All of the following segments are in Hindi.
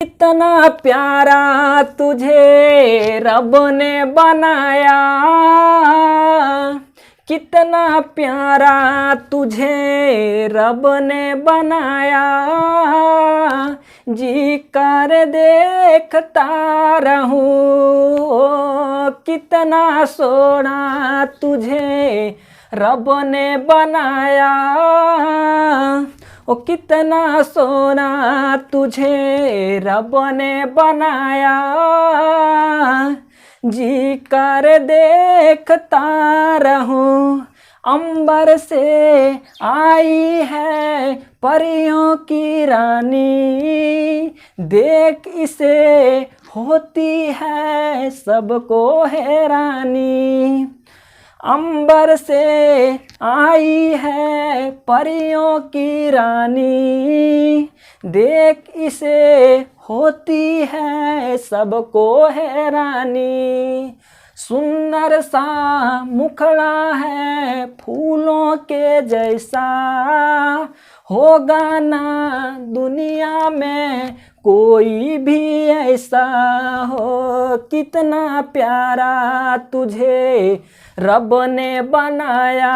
कितना प्यारा तुझे रब ने बनाया, कितना प्यारा तुझे रब ने बनाया, जी कर देखता रहूं। कितना सोना तुझे रब ने बनाया, ओ कितना सोना तुझे रब ने बनाया, जी कर देखता रहूं। अंबर से आई है परियों की रानी, देख इसे होती है सबको हैरानी। अंबर से आई है परियों की रानी, देख इसे होती है सबको हैरानी। सुंदर सा मुखड़ा है फूलों के जैसा, होगा ना दुनिया में कोई भी ऐसा हो। कितना प्यारा तुझे रब ने बनाया,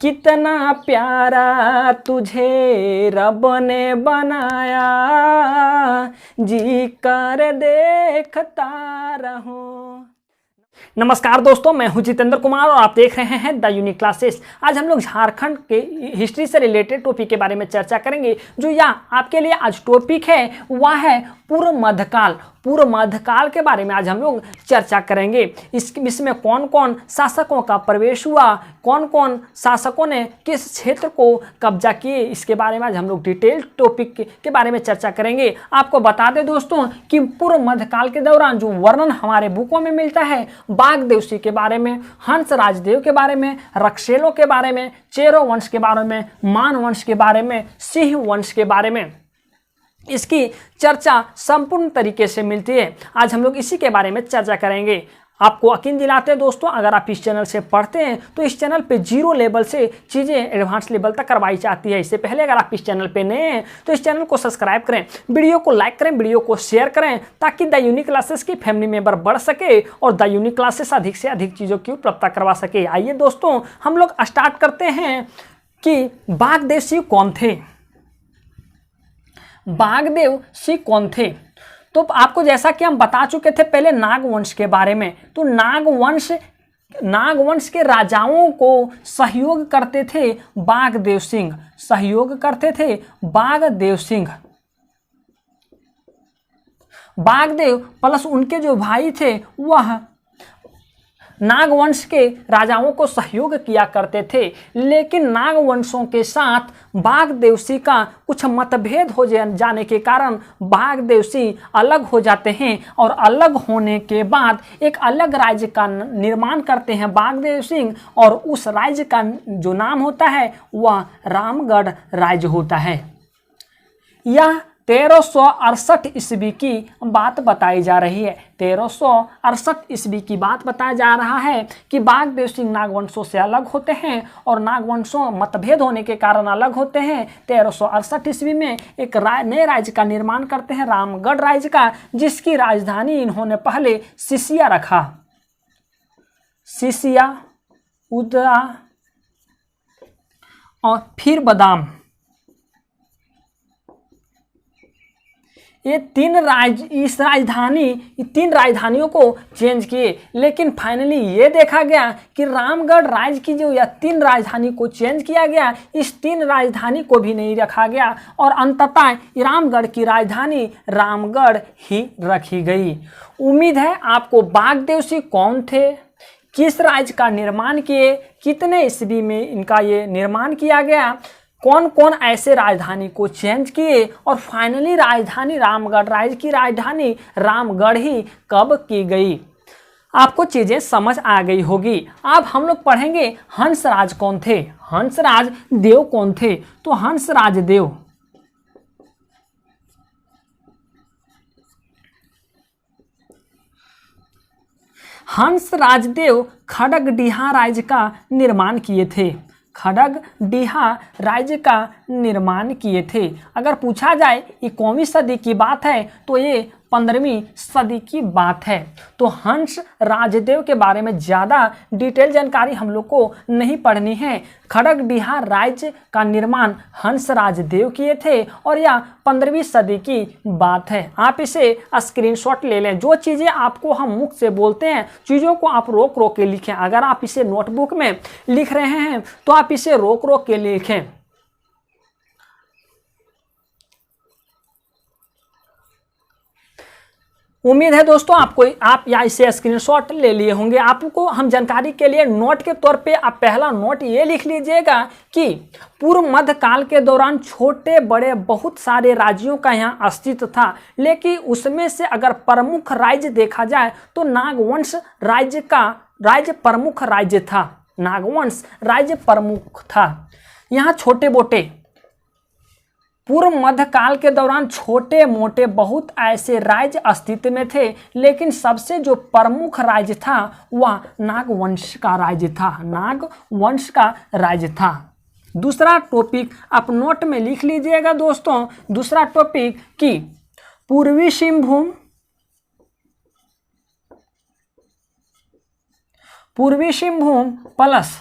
कितना प्यारा तुझे रब ने बनाया, जी कर देखता रहूं। नमस्कार दोस्तों, मैं हूं जितेंद्र कुमार और आप देख रहे हैं द यूनिक क्लासेस। आज हम लोग झारखंड के हिस्ट्री से रिलेटेड टॉपिक के बारे में चर्चा करेंगे। जो यहाँ आपके लिए आज टॉपिक है वह है पूर्व मध्यकाल। पूर्व मध्यकाल के बारे में आज हम लोग चर्चा करेंगे। इसमें कौन कौन शासकों का प्रवेश हुआ, कौन कौन शासकों ने किस क्षेत्र को कब्जा किए, इसके बारे में आज हम लोग डिटेल टॉपिक के बारे में चर्चा करेंगे। आपको बता दें दोस्तों कि पूर्व मध्यकाल के दौरान जो वर्णन हमारे बुकों में मिलता है, बागदेवसी के बारे में, हंस राजदेव के बारे में, रक्षेलों के बारे में, चेरो वंश के बारे में, मान वंश के बारे में, सिंह वंश के बारे में, इसकी चर्चा संपूर्ण तरीके से मिलती है। आज हम लोग इसी के बारे में चर्चा करेंगे। आपको यकीन दिलाते हैं दोस्तों, अगर आप इस चैनल से पढ़ते हैं तो इस चैनल पे जीरो लेवल से चीज़ें एडवांस लेवल तक करवाई जाती है। इससे पहले अगर आप इस चैनल पे नए हैं तो इस चैनल को सब्सक्राइब करें, वीडियो को लाइक करें, वीडियो को शेयर करें, ताकि द यूनिक क्लासेस की फैमिली मेंबर बढ़ सके और द यूनिक क्लासेस अधिक से अधिक चीज़ों की उपलब्धता करवा सके। आइए दोस्तों, हम लोग स्टार्ट करते हैं कि बागदेवसी कौन थे। बागदेवसी कौन थे? तो आपको जैसा कि हम बता चुके थे पहले नागवंश के बारे में, तो नागवंश के राजाओं को सहयोग करते थे बागदेव सिंह, सहयोग करते थे बागदेव सिंह। बागदेव प्लस उनके जो भाई थे वह नागवंश के राजाओं को सहयोग किया करते थे, लेकिन नागवंशों के साथ बागदेवसी का कुछ मतभेद हो जाने के कारण बागदेवसी अलग हो जाते हैं और अलग होने के बाद एक अलग राज्य का निर्माण करते हैं बागदेव सिंह, और उस राज्य का जो नाम होता है वह रामगढ़ राज्य होता है। यह 1368 ईस्वी की बात बताई जा रही है। 1368 ईस्वी की बात बताया जा रहा है कि बागदेव सिंह नागवंशों से अलग होते हैं और नागवंशों मतभेद होने के कारण अलग होते हैं। 1368 ईस्वी में एक नए राज्य का निर्माण करते हैं, रामगढ़ राज्य का, जिसकी राजधानी इन्होंने पहले सिसिया रखा। सिसिया, उदरा और फिर बादाम, ये तीन राजधानियों को चेंज किए, लेकिन फाइनली ये देखा गया कि रामगढ़ राज्य की जो यह तीन राजधानी को चेंज किया गया, इस तीन राजधानी को भी नहीं रखा गया और अंततः रामगढ़ की राजधानी रामगढ़ ही रखी गई। उम्मीद है आपको बागदेवसी कौन थे, किस राज्य का निर्माण किए, कितने ईस्वी में इनका ये निर्माण किया गया, कौन कौन ऐसे राजधानी को चेंज किए और फाइनली राजधानी रामगढ़ राज्य की राजधानी रामगढ़ ही कब की गई, आपको चीजें समझ आ गई होगी। अब हम लोग पढ़ेंगे हंसराज कौन थे, हंसराज देव कौन थे। तो हंसराज देव हंसराज देव खड़गडिहा राज्य का निर्माण किए थे। खड़गडीहा राज्य का निर्माण किए थे। अगर पूछा जाए ये कौन सी सदी की बात है तो ये 15वीं सदी की बात है। तो हंस राजदेव के बारे में ज़्यादा डिटेल जानकारी हम लोग को नहीं पढ़नी है। खड़गडीहा राज्य का निर्माण हंस राजदेव किए थे और यह 15वीं सदी की बात है। आप इसे स्क्रीनशॉट ले लें। जो चीज़ें आपको हम मुख से बोलते हैं चीज़ों को आप रोक रोक के लिखें। अगर आप इसे नोटबुक में लिख रहे हैं तो आप इसे रोक रोक के लिखें। उम्मीद है दोस्तों आप या इसे स्क्रीनशॉट ले लिए होंगे। आपको हम जानकारी के लिए नोट के तौर पे आप पहला नोट ये लिख लीजिएगा कि पूर्व मध्यकाल के दौरान छोटे बड़े बहुत सारे राज्यों का यहाँ अस्तित्व था, लेकिन उसमें से अगर प्रमुख राज्य देखा जाए तो नागवंश राज्य प्रमुख राज्य था। नागवंश राज्य प्रमुख था। यहाँ छोटे मोटे पूर्व मध्यकाल के दौरान छोटे मोटे बहुत ऐसे राज्य अस्तित्व में थे, लेकिन सबसे जो प्रमुख राज्य था वह नागवंश का राज्य था। नागवंश का राज्य था। दूसरा टॉपिक आप नोट में लिख लीजिएगा दोस्तों। दूसरा टॉपिक कि पूर्वी सिंहभूम प्लस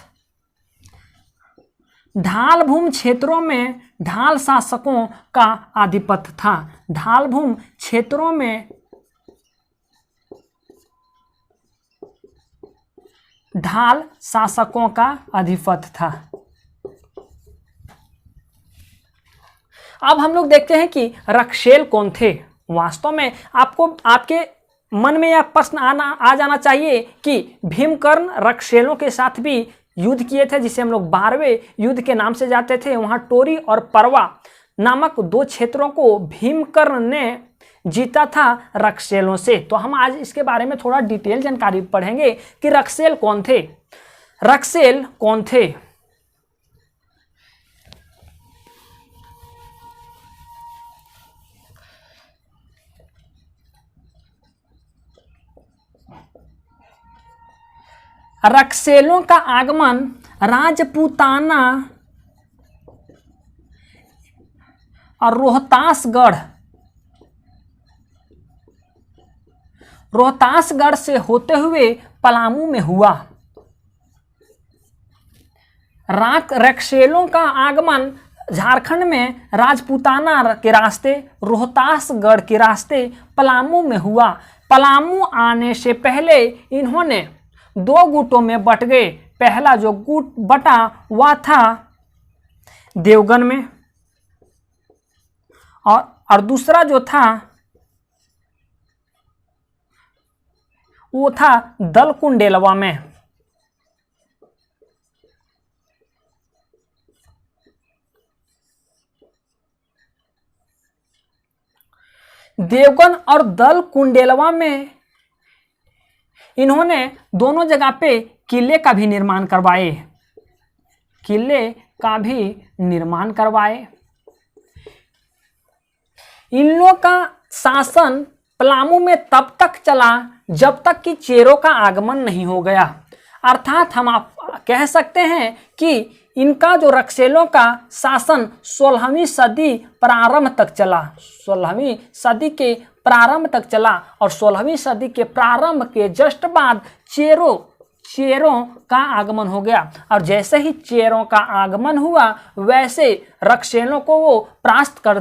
ढाल भूमि क्षेत्रों में ढाल शासकों का आधिपत्य था। ढाल भूमि क्षेत्रों में ढाल शासकों का आधिपत्य था। अब हम लोग देखते हैं कि रक्षेल कौन थे। वास्तव में आपको आपके मन में यह प्रश्न आ जाना चाहिए कि भीमकर्ण रक्षेलों के साथ भी युद्ध किए थे, जिसे हम लोग 12वें युद्ध के नाम से जाते थे। वहां टोरी और परवा नामक 2 क्षेत्रों को भीमकर्ण ने जीता था रक्षेलों से। तो हम आज इसके बारे में थोड़ा डिटेल जानकारी पढ़ेंगे कि रक्षेल कौन थे। रक्षेल कौन थे? रक्षेलों का आगमन राजपूताना और रोहतासगढ़ से होते हुए पलामू में हुआ। रक्षेलों का आगमन झारखंड में राजपूताना के रास्ते, रोहतासगढ़ के रास्ते पलामू में हुआ। पलामू आने से पहले इन्होंने 2 गुटों में बट गए। पहला जो गुट बटा वह था देवगन में और दूसरा जो था वो था दलकुंडेलवा में। देवगन और दलकुंडेलवा में इन्होंने दोनों जगह पे किले का भी निर्माण करवाए। इन लोगों का शासन पलामू में तब तक चला जब तक कि चेरों का आगमन नहीं हो गया। अर्थात हम आप कह सकते हैं कि इनका जो रक्षेलों का शासन 16वीं सदी प्रारंभ तक चला। 16वीं सदी के प्रारंभ तक चला और 16वीं सदी के प्रारंभ के जस्ट बाद चेरों का आगमन हो गया। और जैसे ही चेरों का आगमन हुआ वैसे रक्षेलों को वो परास्त कर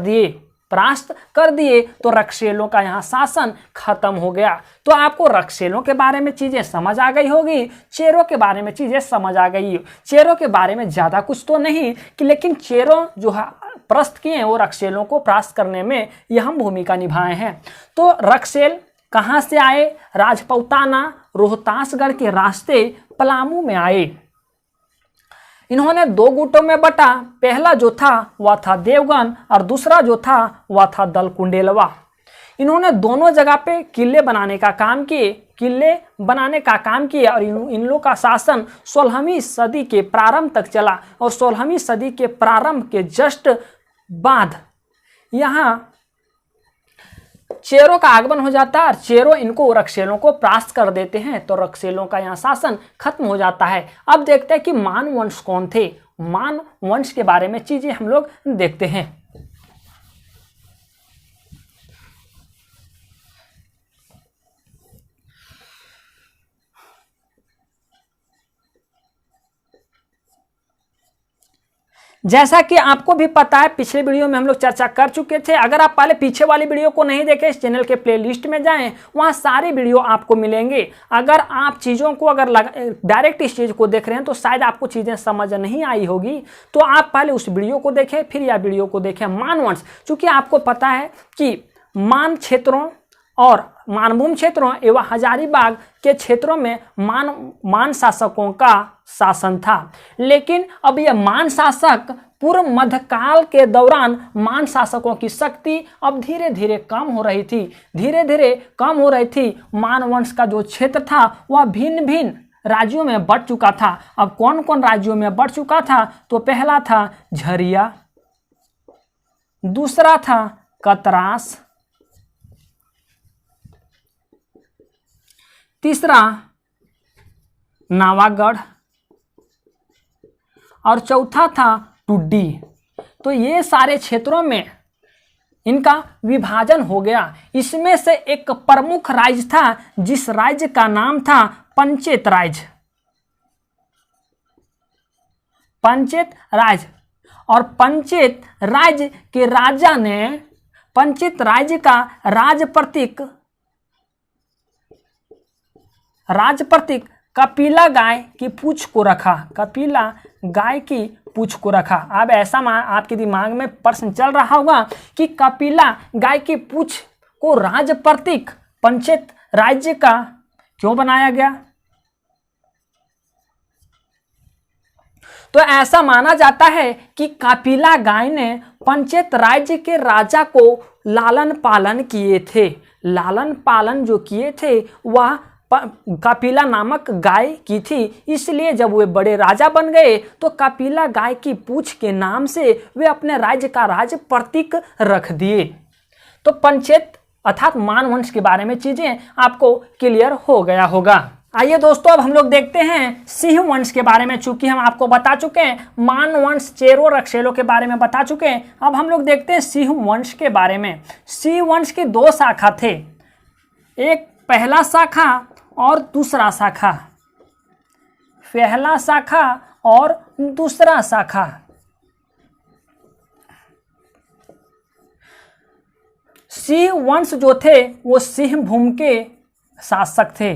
दिए तो रक्षेलों का यहाँ शासन खत्म हो गया। तो आपको रक्षेलों के बारे में चीज़ें समझ आ गई होगी, चेरों के बारे में चीज़ें समझ आ गई। चेरों के बारे में ज़्यादा कुछ तो नहीं कि लेकिन चेरों जो है परास्त किए वो रक्षेलों को परास्त करने में अहम भूमिका निभाए हैं। तो रक्षेल कहाँ से आए? राजपूताना रोहतासगढ़ के रास्ते पलामू में आए। इन्होंने 2 गुटों में बटा। पहला जो था वह था देवगन और दूसरा जो था वह था दलकुंडेलवा। इन्होंने दोनों जगह पे किले बनाने का काम किए और इन लोगों का शासन 16वीं सदी के प्रारंभ तक चला और 16वीं सदी के प्रारंभ के जस्ट बाद यहाँ चेरों का आगमन हो जाता है और चेरों इनको रक्षेलों को परास्त कर देते हैं, तो रक्षेलों का यहाँ शासन खत्म हो जाता है। अब देखते हैं कि मान वंश कौन थे। मान वंश के बारे में चीजें हम लोग देखते हैं। जैसा कि आपको भी पता है, पिछले वीडियो में हम लोग चर्चा कर चुके थे। अगर आप पहले पीछे वाली वीडियो को नहीं देखे, इस चैनल के प्लेलिस्ट में जाएं, वहां सारी वीडियो आपको मिलेंगे। अगर आप चीज़ों को अगर डायरेक्ट इस चीज़ को देख रहे हैं तो शायद आपको चीज़ें समझ नहीं आई होगी, तो आप पहले उस वीडियो को देखें, फिर यह वीडियो को देखें। मानवंश, चूँकि आपको पता है कि मान क्षेत्रों और मानभूम क्षेत्रों एवं हजारीबाग के क्षेत्रों में मान शासकों का शासन था, लेकिन अब यह मान शासक पूर्व मध्यकाल के दौरान मान शासकों की शक्ति अब धीरे धीरे कम हो रही थी, धीरे धीरे कम हो रही थी। मानवंश का जो क्षेत्र था वह भिन्न भिन्न राज्यों में बढ़ चुका था। अब कौन कौन राज्यों में बढ़ चुका था, तो पहला था झरिया, दूसरा था कतरास, तीसरा नावागढ़ और चौथा था टुड्डी। तो ये सारे क्षेत्रों में इनका विभाजन हो गया। इसमें से एक प्रमुख राज्य था जिस राज्य का नाम था पंचेत राज्य। पंचेत राज्य, और पंचेत राज्य के राजा ने पंचेत राज्य का राज प्रतीक कपिला गाय की पूंछ को रखा। कपिला गाय की पूंछ को रखा। अब ऐसा आपके दिमाग में प्रश्न चल रहा होगा कि कपिला गाय की पूंछ को राज प्रतीक पंचेत राज्य का क्यों बनाया गया। तो ऐसा माना जाता है कि कपिला गाय ने पंचेत राज्य के राजा को लालन पालन किए थे। लालन पालन जो किए थे वह कपिला नामक गाय की थी, इसलिए जब वे बड़े राजा बन गए तो कपिला गाय की पूंछ के नाम से वे अपने राज्य का राज प्रतीक रख दिए। तो पंचेत अर्थात मानवंश के बारे में चीजें आपको क्लियर हो गया होगा। आइए दोस्तों, अब हम लोग देखते हैं सिंह वंश के बारे में। चूंकि हम आपको बता चुके हैं मानवंश, चेरों, रक्षेलों के बारे में बता चुके हैं, अब हम लोग देखते हैं सिंह वंश के बारे में। सिंह वंश की दो शाखा थे, एक पहला शाखा और दूसरा शाखा। पहला शाखा और दूसरा शाखा। सिंह वंश जो थे वो सिंहभूम के शासक थे।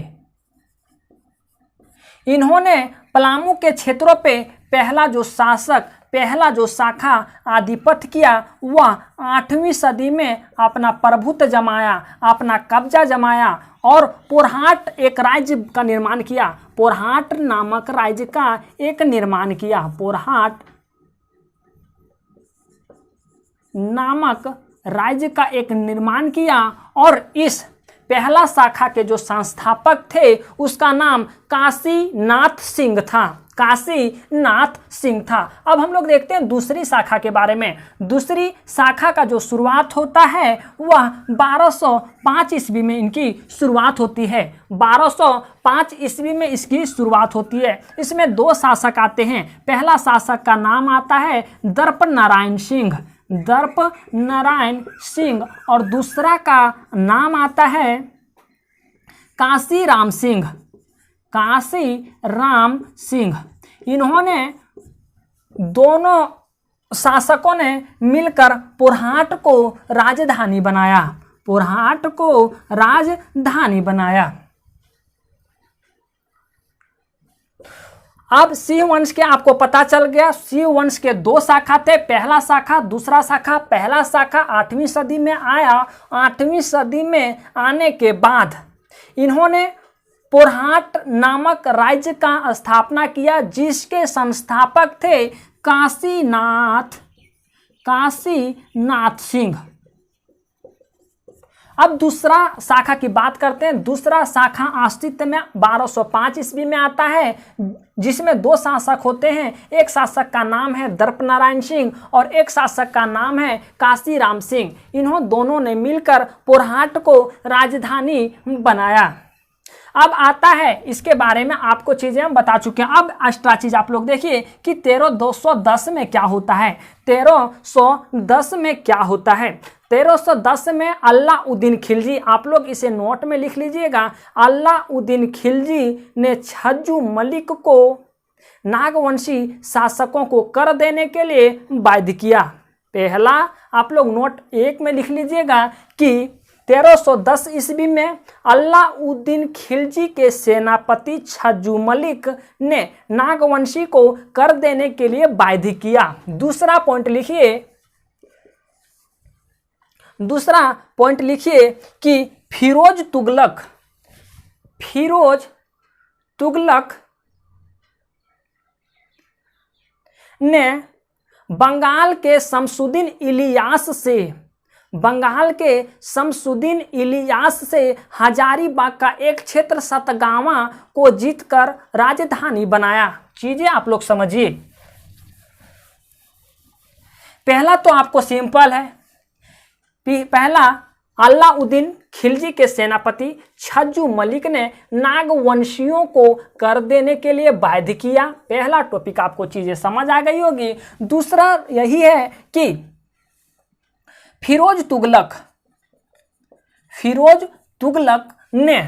इन्होंने पलामू के क्षेत्रों पे पहला जो शाखा आधिपत्य किया वह 8वीं सदी में अपना प्रभुत्व जमाया, अपना कब्जा जमाया और पोरहाट एक राज्य का निर्माण किया। पोरहाट नामक राज्य का एक निर्माण किया। पोरहाट नामक राज्य का एक निर्माण किया और इस पहला शाखा के जो संस्थापक थे उसका नाम काशीनाथ सिंह था। काशीनाथ सिंह था। अब हम लोग देखते हैं दूसरी शाखा के बारे में। दूसरी शाखा का जो शुरुआत होता है वह 1205 ईस्वी में इनकी शुरुआत होती है। 1205 ईस्वी में इसकी शुरुआत होती है। इसमें दो शासक आते हैं। पहला शासक का नाम आता है दर्प नारायण सिंह, दर्प नारायण सिंह, और दूसरा का नाम आता है काशी राम सिंह, काशी राम सिंह। इन्होंने दोनों शासकों ने मिलकर पोरहाट को राजधानी बनाया। पोरहाट को राजधानी बनाया। अब सिंह वंश के आपको पता चल गया। सिंह वंश के दो शाखा थे, पहला शाखा, दूसरा शाखा। पहला शाखा 8वीं सदी में आया। 8वीं सदी में आने के बाद इन्होंने पोरहाट नामक राज्य का स्थापना किया, जिसके संस्थापक थे काशीनाथ सिंह। अब दूसरा शाखा की बात करते हैं। दूसरा शाखा अस्तित्व में 1205 ईस्वी में आता है, जिसमें दो शासक होते हैं। एक शासक का नाम है दर्प नारायण सिंह और एक शासक का नाम है काशी राम सिंह। इन्हों दोनों ने मिलकर पोरहाट को राजधानी बनाया। अब आता है, इसके बारे में आपको चीजें हम बता चुके हैं। अब एक्स्ट्रा चीज आप लोग देखिए कि 1310 में क्या होता है। 1310 में क्या होता है? 1310 में अलाउद्दीन खिलजी, आप लोग इसे नोट में लिख लीजिएगा, अलाउद्दीन खिलजी ने छज्जू मलिक को नागवंशी शासकों को कर देने के लिए बाध्य किया। पहला आप लोग नोट 1 में लिख लीजिएगा कि 1310 ईस्वी में अलाउद्दीन खिलजी के सेनापति छज्जू मलिक ने नागवंशी को कर देने के लिए बाध्य किया। दूसरा पॉइंट लिखिए कि फिरोज तुगलक ने बंगाल के शमसुद्दीन इलियास से हजारीबाग का एक क्षेत्र सतगावा को जीतकर राजधानी बनाया। चीजें आप लोग समझिए। पहला तो आपको सिंपल है, पहला अलाउद्दीन खिलजी के सेनापति छज्जू मलिक ने नागवंशियों को कर देने के लिए बाध्य किया। पहला टॉपिक आपको चीजें समझ आ गई होगी। दूसरा यही है कि फिरोज तुगलक ने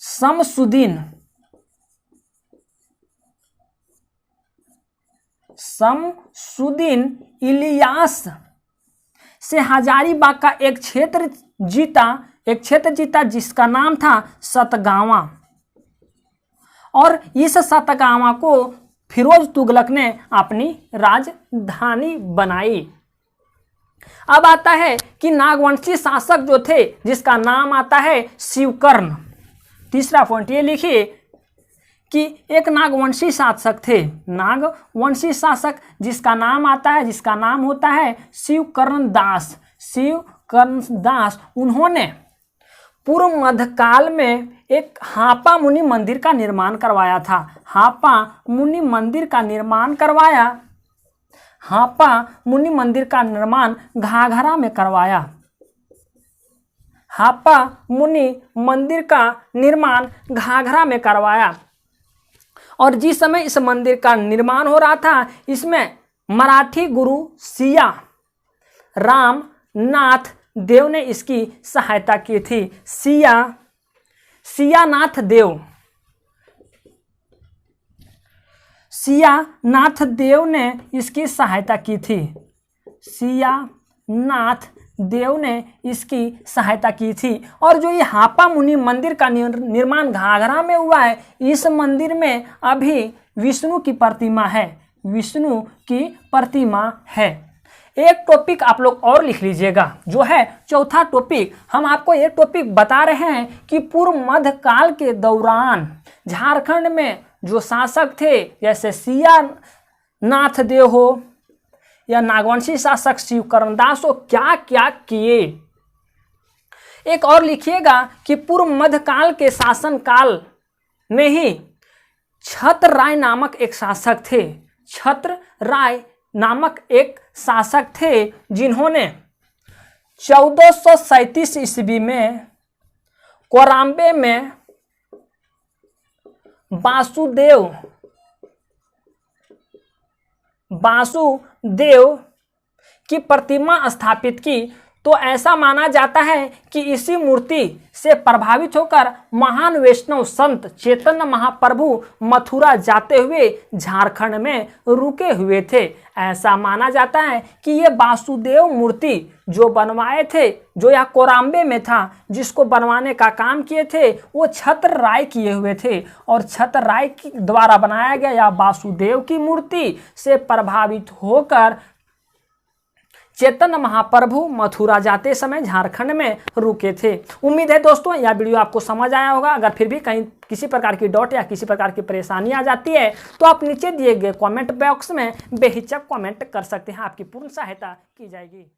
शमसुद्दीन इलियास से हजारीबाग का एक क्षेत्र जीता जिसका नाम था सतगावा, और इस सतगावा को फिरोज तुगलक ने अपनी राजधानी बनाई। अब आता है कि नागवंशी शासक जो थे जिसका नाम आता है शिवकर्ण। तीसरा पॉइंट ये लिखिए कि एक नागवंशी शासक थे, नागवंशी शासक जिसका नाम होता है शिवकर्ण दास। उन्होंने पूर्व मध्यकाल में एक हापा मुनि मंदिर का निर्माण करवाया था। हापा मुनि मंदिर का निर्माण घाघरा में करवाया। हापा मुनि मंदिर का निर्माण घाघरा में करवाया। और जिस समय इस मंदिर का निर्माण हो रहा था, इसमें मराठी गुरु सिया रामनाथ देव ने इसकी सहायता की थी। सियानाथ देव ने इसकी सहायता की थी। सियानाथ देव ने इसकी सहायता की थी। और जो ये हापा मुनि मंदिर का निर्माण घाघरा में हुआ है, इस मंदिर में अभी विष्णु की प्रतिमा है। एक टॉपिक आप लोग और लिख लीजिएगा, जो है चौथा टॉपिक। हम आपको ये टॉपिक बता रहे हैं कि पूर्व मध्यकाल के दौरान झारखंड में जो शासक थे, जैसे सियानाथ देव हो या नागवंशी शासक शिवकर्ण दास हो, क्या क्या किए। एक और लिखिएगा कि पूर्व मध्यकाल के शासन काल में ही छत्र राय नामक एक शासक थे जिन्होंने 1437 ईस्वी में कोराम्बे में वासुदेव की प्रतिमा स्थापित की। तो ऐसा माना जाता है कि इसी मूर्ति से प्रभावित होकर महान वैष्णव संत चैतन्य महाप्रभु मथुरा जाते हुए झारखंड में रुके हुए थे। ऐसा माना जाता है कि ये वासुदेव मूर्ति जो बनवाए थे, जो यह कोराम्बे में था, जिसको बनवाने का काम किए थे, वो छत्र राय किए हुए थे। और छत्र राय के द्वारा बनाया गया या वासुदेव की मूर्ति से प्रभावित होकर चैतन्य महाप्रभु मथुरा जाते समय झारखंड में रुके थे। उम्मीद है दोस्तों यह वीडियो आपको समझ आया होगा। अगर फिर भी कहीं किसी प्रकार की डाउट या किसी प्रकार की परेशानी आ जाती है तो आप नीचे दिए गए कमेंट बॉक्स में बेहिचक कमेंट कर सकते हैं, आपकी पूर्ण सहायता की जाएगी।